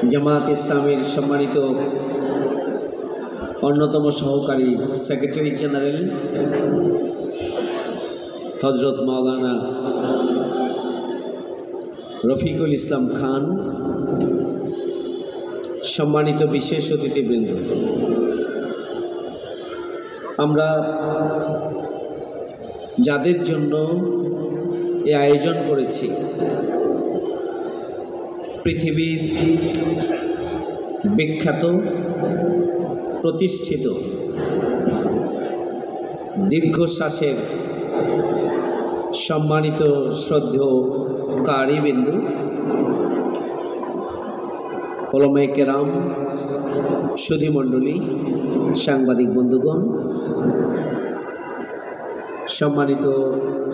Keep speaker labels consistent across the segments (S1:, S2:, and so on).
S1: জামাত ইসলামের সম্মানিত অন্যতম সহকারী সেক্রেটারি জেনারেল হজরত মাওলানা রফিকুল ইসলাম খান, সম্মানিত বিশেষ অতিথিবৃন্দ, আমরা যাদের জন্য এই আয়োজন করেছি পৃথিবীর বিখ্যাত প্রতিষ্ঠিত দীর্ঘশ্বাসের সম্মানিত শ্রদ্ধেয় কারিবিন্দু, ওলামায়ে কেরাম, সুধীমণ্ডলী, সাংবাদিক বন্ধুগণ, সম্মানিত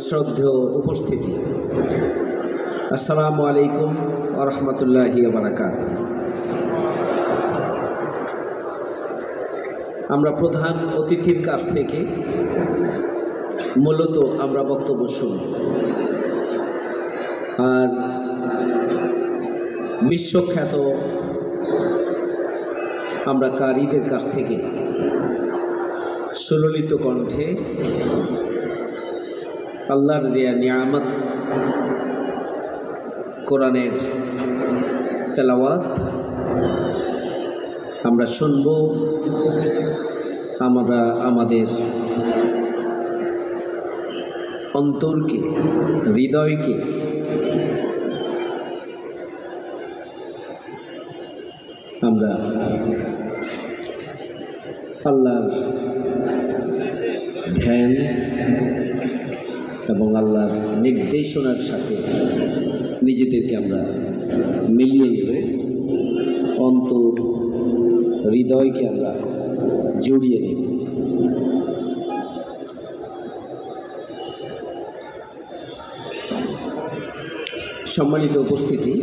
S1: শ্রদ্ধেয় উপস্থিতি, আসসালামু আলাইকুম ওয়া রাহমাতুল্লাহি ওয়া বারাকাতুহু। আমরা প্রধান অতিথির কাছ থেকে মূলত আমরা বক্তব্য শুনি, আর বিশ্বখ্যাত আমরা কারীদের কাছ থেকে সুললিত কণ্ঠে আল্লাহর দেয়া নিয়ামত কোরআনের তেলাওয়াত আমরা শুনব। আমরা আমাদের অন্তরকে, হৃদয়কে আমরা আল্লাহর ধ্যান এবং আল্লাহর নির্দেশনার সাথে নিজেদেরকে আমরা মিলিয়ে নেব, অন্তর হৃদয়কে আমরা জড়িয়ে নেব। সম্মানিত উপস্থিতি,